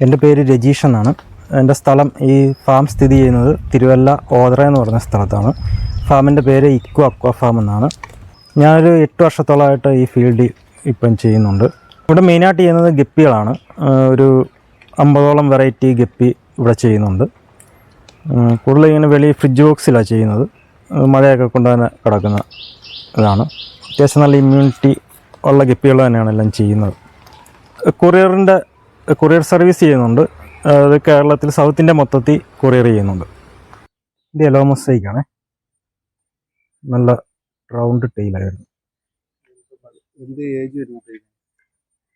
എൻ്റെ പേര് രജീഷ് എന്നാണ്. എൻ്റെ സ്ഥലം ഈ ഫാം സ്ഥിതി ചെയ്യുന്നത് തിരുവല്ല ഓതറ എന്ന് പറഞ്ഞ സ്ഥലത്താണ്. ഫാമിൻ്റെ പേര് ഇക്കോ അക്വാ ഫാം എന്നാണ്. ഞാനൊരു 8 വർഷത്തോളമായിട്ട് ഈ ഫീൽഡിൽ ഇപ്പം ചെയ്യുന്നുണ്ട്. ഇവിടെ മെയിനായിട്ട് ചെയ്യുന്നത് ഗപ്പികളാണ്. ഒരു 50ഓളം വെറൈറ്റി ഗപ്പി ഇവിടെ ചെയ്യുന്നുണ്ട്. കൂടുതൽ ഇങ്ങനെ വെളിയിൽ ഫ്രിഡ്ജ് ബോക്സിലാണ് ചെയ്യുന്നത്. മഴയൊക്കെ കൊണ്ടുതന്നെ കിടക്കുന്ന ഇതാണ്. അത്യാവശ്യം നല്ല ഇമ്മ്യൂണിറ്റി ഉള്ള ഗപ്പികൾ തന്നെയാണ് എല്ലാം ചെയ്യുന്നത്. കൊറിയർ സർവീസ് ചെയ്യുന്നുണ്ട്. അത് കേരളത്തിൽ സൗത്ത് ഇന്ത്യ മൊത്തത്തിൽ കൊറിയർ ചെയ്യുന്നുണ്ട്. ഇത് യെല്ലോ മൊസൈക്കാണ്. നല്ല റൗണ്ട് ടെയിലായിരുന്നു.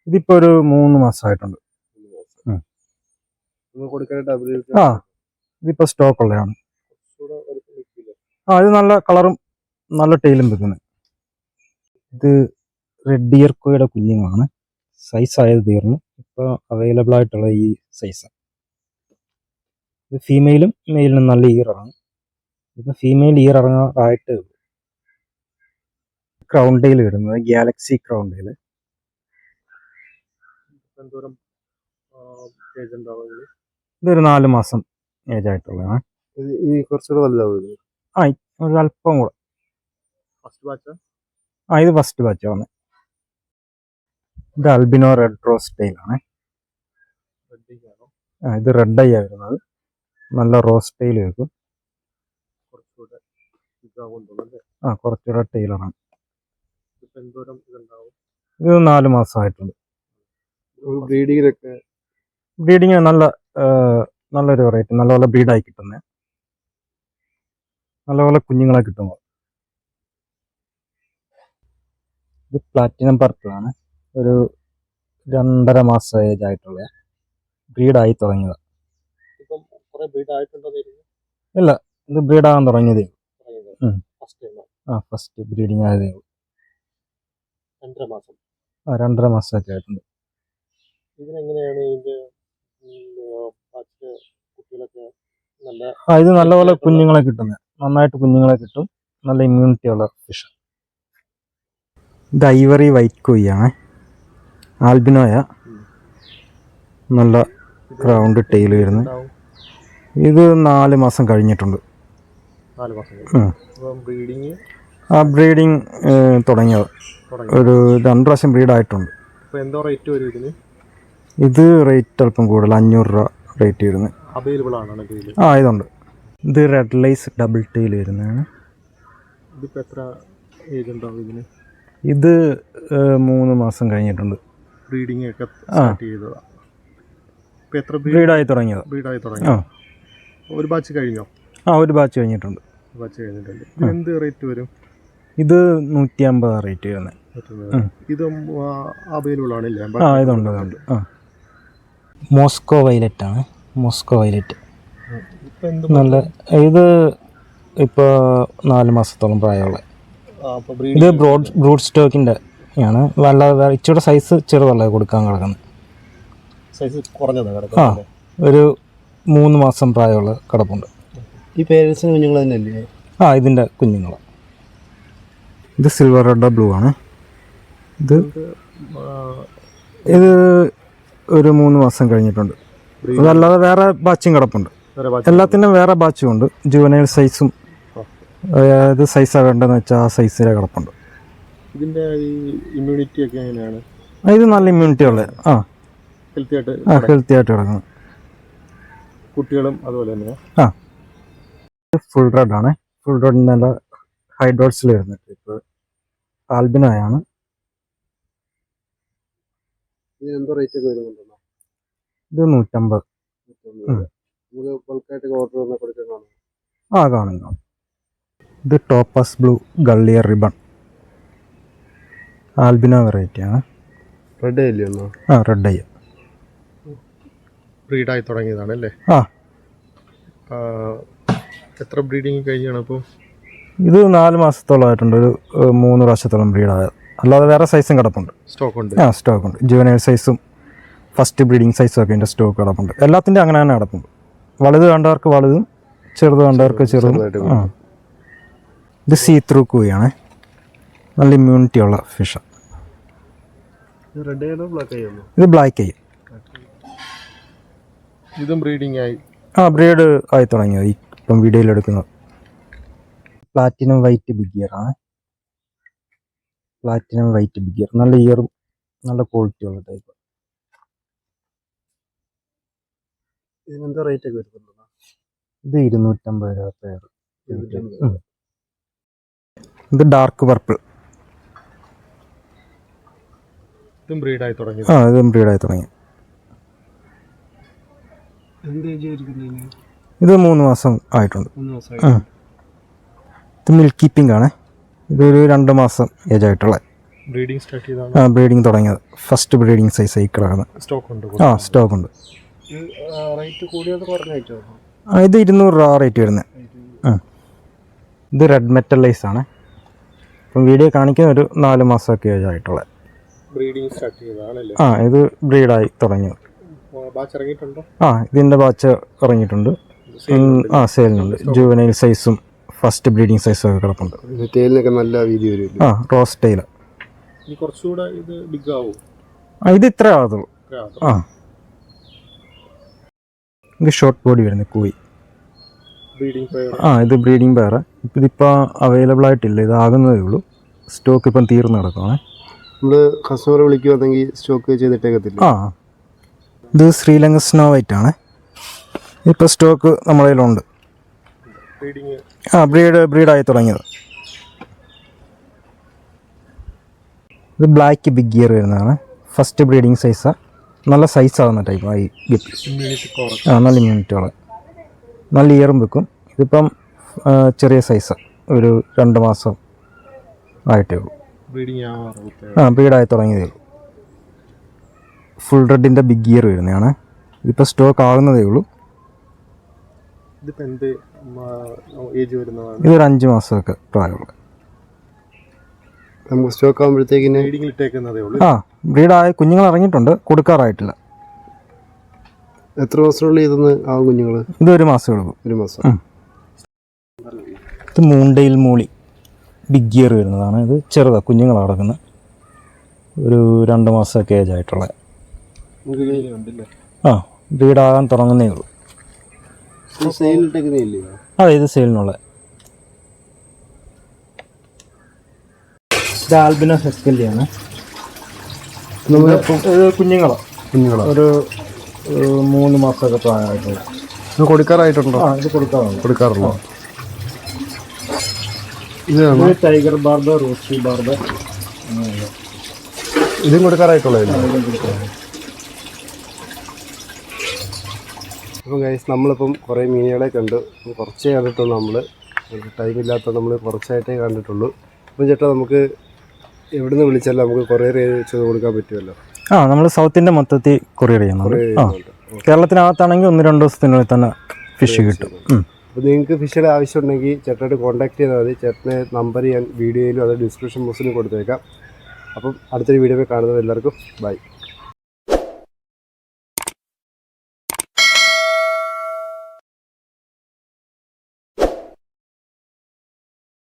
ഇതിപ്പോൾ ഒരു 3 മാസമായിട്ടുണ്ട്. ഇതിപ്പോൾ സ്റ്റോക്ക് ഉള്ളതാണ്. ഇത് നല്ല കളറും നല്ല ടെയിലും വെക്കുന്നത്. ഇത് റെഡ് ഇയർ കോയുടെ കുഞ്ഞുങ്ങളാണ്. സൈസ് ആയത് തീർന്നു. ഇപ്പോൾ അവൈലബിൾ ആയിട്ടുള്ള ഈ സൈസ്. ഇത് ഫീമെയിലും മെയിലിനും നല്ല ഇയറാണ്. ഇപ്പം ഫീമെയിൽ ഇയർ ഇറങ്ങാറായിട്ട് ക്രൗൺ ടെയിൽ വരുന്നത് ഗാലക്സി ക്രൗൺ ടെയിൽ. ഇതൊരു 4 മാസം ഏജ് ആയിട്ടുള്ളതാണ്. ഒരു അല്പം കൂടെ. ഇത് ഫസ്റ്റ് ബാച്ച് ആണ്. ഇത് അൽബിനോ റെഡ് റോസ് ടെയിലാണ്. ഇത് റെഡ് ഐ വരുന്നത്. നല്ല റോസ് ടെയിൽ വെക്കും. കുറച്ചുകൂടെ ടെയിലറാണ്. ഇത് 4 മാസമായിട്ടുണ്ട്. ബ്രീഡിങ് നല്ലൊരു വെറൈറ്റി, നല്ലപോലെ ബ്രീഡായി കിട്ടുന്നത്, നല്ലപോലെ കുഞ്ഞുങ്ങളെ കിട്ടുന്നത്. ഇത് പ്ലാറ്റിനം പർപ്പിളാണ്. ഒരു 2.5 മാസം ഏജ് ആയിട്ടുള്ള ബ്രീഡായി തുടങ്ങിയത്. ഇല്ല, ഇത് ബ്രീഡാകാൻ തുടങ്ങിയതേ. ഫസ്റ്റ് ബ്രീഡിങ് ആയതേ. 2.5 മാസമൊക്കെ ആയിട്ടുണ്ട്. ഇത് നല്ലപോലെ കുഞ്ഞുങ്ങളെ കിട്ടുന്നത്, നന്നായിട്ട് കുഞ്ഞുങ്ങളെ കിട്ടും. നല്ല ഇമ്മ്യൂണിറ്റി ഉള്ള ഫിഷ്. ഇത് ഐവറി വൈറ്റ് കോയിയാണ്. ആൽബിനോയ. നല്ല റൗണ്ട് ടെയിൽ വരുന്നത്. ഇത് 4 മാസം കഴിഞ്ഞിട്ടുണ്ട്. ബ്രീഡിങ് തുടങ്ങിയത്. ഒരു 2 പ്രാവശ്യം ബ്രീഡായിട്ടുണ്ട്. ഇത് റേറ്റ് അല്പം കൂടുതൽ, 500 രൂപ റേറ്റ് വരുന്നത്. ഇതുണ്ട്. ഇത് റെഡ് ലൈസ് ഡബിൾ ടെയിൽ വരുന്നതാണ്. ഇത് 3 മാസം കഴിഞ്ഞിട്ടുണ്ട്. ബ്രീഡായി തുടങ്ങിയത്. ഒരു ബാച്ച് കഴിഞ്ഞോ? ഒരു ബാച്ച് കഴിഞ്ഞിട്ടുണ്ട്. എന്ത് റേറ്റ് വരും? ഇത് 150 റേറ്റ് വരുന്നത്. ഇതും അവൈലബിൾ ആണില്ലേ? ഇതുണ്ട്. മോസ്കോ വൈലറ്റ് ആണ്. മോസ്കോ വൈലറ്റ് നല്ല. ഇത് ഇപ്പോൾ 4 മാസത്തോളം പ്രായമുള്ള. ഇത് ബ്രൂഡ് സ്റ്റോക്കിൻ്റെ ആണ്. വല്ലാതെ ഇച്ചിരി സൈസ് ചെറുതല്ല കൊടുക്കാൻ കിടക്കുന്നത്. ഒരു 3 മാസം പ്രായമുള്ള കിടപ്പുണ്ട്. ഈ പേരൻസിന് കുഞ്ഞുങ്ങൾ തന്നെയല്ലേ? ഇതിൻ്റെ കുഞ്ഞുങ്ങൾ. ഇത് സിൽവർ റെഡ് ബ്ലൂ ആണ്. ഇത് ഒരു 3 മാസം കഴിഞ്ഞിട്ടുണ്ട്. അതല്ലാതെ വേറെ ബാച്ചും കിടപ്പുണ്ട്. എല്ലാത്തിനും വേറെ ബാച്ചും ഉണ്ട്. ജുവനൈൽ സൈസും ഏത് സൈസാണ് വേണ്ടതെന്ന് വെച്ചാൽ ആ സൈസിലെ കിടപ്പുണ്ട്. ഇതിൻ്റെ ഇമ്മ്യൂണിറ്റി ഒക്കെ എങ്ങനെയാണ്? ഇത് നല്ല ഇമ്മ്യൂണിറ്റി ഉള്ളത്. ഹെൽത്തി ആയിട്ട് കിടക്കുന്നത്. കുട്ടികളും അതുപോലെ തന്നെയാണ്. ഫുൾ റെഡ് ആണ്. ഫുൾ റെഡ് നല്ല ഹൈഡ്രോട്സിൽ വരുന്നത്. ഇപ്പോൾ ആൽബിനോയാണ്. ഇത് 150. കാണും. ഇത് ടോപ്പസ് ബ്ലൂ ഗള്ളിയർ റിബൺ ആൽബിനോ വെറൈറ്റിയാണ്. റെഡ് അല്ലയോ? റെഡ് ഐ ബ്രീഡായി തുടങ്ങിയതാണല്ലേ? എത്ര ബ്രീഡിങ് കഴിഞ്ഞാണ് അപ്പോൾ? ഇത് 4 മാസത്തോളമായിട്ടുണ്ട്. ഒരു 3 പ്രാവശ്യത്തോളം ബ്രീഡായത്. അല്ലാതെ വേറെ സൈസും കിടപ്പുണ്ട്. സ്റ്റോക്കുണ്ട്. ജുവനൈൽ സൈസും ഫസ്റ്റ് ബ്രീഡിങ് സൈസും ഒക്കെ എൻ്റെ സ്റ്റോക്ക് കിടപ്പുണ്ട്. എല്ലാത്തിൻ്റെ അങ്ങനെ തന്നെ കിടപ്പുണ്ട്. വലുത് വേണ്ടവർക്ക് വലുതും ചെറുത് വേണ്ടവർക്ക് ചെറുതും. ഇത് സീ ത്രൂ കൂയാണ്. നല്ല ഇമ്മ്യൂണിറ്റി ഉള്ള ഫിഷ്. ഇത് ബ്ലാക്ക് ഐ. ഇതും ബ്രീഡിംഗ് ആയി ബ്രീഡ് ആയി തുടങ്ങിയത് ഇപ്പം വീഡിയോയിൽ എടുക്കുന്നത്. പ്ലാറ്റിനം വൈറ്റ് ബിഗ് ഇയർ ആണ്. പ്ലാറ്റിനം വൈറ്റ് ബിഗ് ഇയർ നല്ല ഇയറും നല്ല ക്വാളിറ്റി ഉള്ള ടൈപ്പ്. ഇതിനെന്താ റേറ്റ് ഒക്കെ വരുന്നത്? ഇത് 250 രൂപ പെയർ. ഇത് ഡാർക്ക് പർപ്പിൾ. ഇതും ബ്രീഡായി തുടങ്ങി. ഇതും ബ്രീഡായി തുടങ്ങി. എന്ത് ഏജ് ആയിരിക്കും? ഇത് 3 മാസം ആയിട്ടുണ്ട്. 3 മാസമായി. ഇത് മിൽക്കി പിങ്ക് ആണ്. ഇതൊരു 2 മാസം ഏജ് ആയിട്ടുള്ള. ബ്രീഡിംഗ് സ്റ്റാർട്ട് ചെയ്താണ്. ബ്രീഡിങ് തുടങ്ങിയത്. ഫസ്റ്റ് ബ്രീഡിങ് സൈസ് ഈ കിടക്കുന്നത്. സ്റ്റോക്ക് ഉണ്ട്. സ്റ്റോക്ക് ഉണ്ട്. റേറ്റ് കൂടിയത് കുറഞ്ഞായിട്ടോ? ഇത് 200 രൂപ റേറ്റ് വരുന്നത്. ഇത് റെഡ് മെറ്റലൈസ് ആണ്. ഇപ്പം വീഡിയോ കാണിക്കുന്ന ഒരു 4 മാസമൊക്കെ ഏജ് ആയിട്ടുള്ള. ബ്രീഡിംഗ് സ്റ്റാർട്ട് ചെയ്തതാണല്ലേ? ഇത് ബ്രീഡായി തുടങ്ങിയത്. ബാച്ച് ഇറങ്ങിയിട്ടുണ്ടോ? ഇതിൻ്റെ ബാച്ച് ഇറങ്ങിയിട്ടുണ്ട്. സെയിലിനുണ്ട്. ജുവനൈൽ സൈസും ഫസ്റ്റ് ബ്രീഡിംഗ് സൈസും ഒക്കെ കിടപ്പുണ്ട്. ടെയിലിനൊക്കെ നല്ല വീതി വരും. Rose tail. കുറച്ചുകൂടെ ഇത് ബിഗ് ആവും. ഇത് ഇത്ര ആകത്തുള്ളൂ. ഇത് ഷോർട്ട് ബോഡി വരുന്നത് കൂയി. ഇത് ബ്രീഡിംഗ് പെയർ. ഇതിപ്പോൾ അവൈലബിൾ ആയിട്ടില്ല. ഇതാകുന്നതേ ഉള്ളൂ. സ്റ്റോക്ക് ഇപ്പം തീർന്നു കിടക്കുകയാണ്. നമ്മൾ കസ്റ്റമർ വിളിക്കുവാണെങ്കിൽ സ്റ്റോക്ക് ചെയ്തിട്ടേക്കത്തില്ല. ഇത് ശ്രീലങ്ക സ്നോ വൈറ്റ് ആണ്. ഇപ്പോൾ സ്റ്റോക്ക് നമ്മുടെ കയ്യിലുണ്ട്. ബ്രീഡായി തുടങ്ങിയത്. ഇത് ബ്ലാക്ക് ബിഗ് ഇയർ വരുന്നതാണ്. ഫസ്റ്റ് ബ്രീഡിങ് സൈസാണ്. നല്ല സൈസാകുന്ന ടൈപ്പായി ഗപ്പി. നല്ല ഇമ്മ്യൂണിറ്റിയുള്ള നല്ല ഇയറും വെക്കും. ഇതിപ്പം ചെറിയ സൈസാണ്. ഒരു 2 മാസം ആയിട്ടേ ഉള്ളൂ. ബ്രീഡായി തുടങ്ങിയതേ ഉള്ളൂ. ഫുൾ റെഡിൻ്റെ ബിഗ് ഇയർ വരുന്നതാണ്. ഇതിപ്പോൾ സ്റ്റോക്ക് ആകുന്നതേ ഉള്ളൂ. ഇതൊരു 5 മാസമൊക്കെ പ്രായമുള്ള. നമുക്ക് സ്റ്റോക്ക് ആകുമ്പോഴത്തേക്കിന് ബ്രീഡായ കുഞ്ഞുങ്ങൾ ഇറങ്ങിയിട്ടുണ്ട്. കൊടുക്കാറായിട്ടില്ല. എത്ര മാസത്തിനുള്ളിൽ ഇതൊന്ന് ആവും കുഞ്ഞുങ്ങൾ? ഇത് 1 മാസം എടുക്കും. 1 മാസം. ഇത് മൂണ്ടയിൽ മൂളി ബിഗ് ഇയർ വരുന്നതാണ്. ഇത് ചെറുതാണ്. കുഞ്ഞുങ്ങൾ കിടക്കുന്നത്. ഒരു 2 മാസമൊക്കെ ഏജ് ആയിട്ടുള്ള. ബ്രീഡാകാൻ തുടങ്ങുന്നേ ഉള്ളൂ. ഇത് സെയിലിനുള്ള. ഇത് ആൽബിനോ ഹെസ്കല്ലിയാണ്. കുഞ്ഞുങ്ങളോ ഒരു 3 മാസമൊക്കെ പ്രായമായിട്ടുള്ള. ഇത് കൊടുക്കാറായിട്ടുണ്ടോ? ഇത് കൊടുക്കാറുള്ളൂ. ഇത് ടൈഗർ ബാർബ്, റോസി ബാർബ്, ഇതും കൊടുക്കാറായിട്ടുള്ളത്. അപ്പം ഗൈസ് നമ്മളിപ്പം കുറേ മീനുകളെ കണ്ടു. കുറച്ചേ കണ്ടിട്ടുള്ളൂ. നമ്മൾ ടൈമില്ലാത്തത് നമ്മൾ കുറച്ചായിട്ടേ കണ്ടിട്ടുള്ളൂ. അപ്പം ചേട്ടാ നമുക്ക് എവിടുന്ന് വിളിച്ചാലും നമുക്ക് കൊറിയർ ചെയ്ത് കൊടുക്കാൻ പറ്റുമല്ലോ? നമ്മൾ സൗത്ത് ഇന്ത്യ മൊത്തത്തിൽ കൊറിയർ ചെയ്യുന്നുണ്ട്. കേരളത്തിനകത്താണെങ്കിൽ 1-2 ദിവസത്തിനുള്ളിൽ തന്നെ ഫിഷ് കിട്ടും. അപ്പോൾ നിങ്ങൾക്ക് ഫിഷുടെ ആവശ്യമുണ്ടെങ്കിൽ ചേട്ടനായിട്ട് കോൺടാക്ട് ചെയ്താൽ മതി. ചേട്ടൻ്റെ നമ്പർ ഞാൻ വീഡിയോയിലും അത് ഡിസ്ക്രിപ്ഷൻ ബോക്സിലും കൊടുത്തേക്കാം. അപ്പം അടുത്തൊരു വീഡിയോ കാണുന്നത് എല്ലാവർക്കും ബൈ.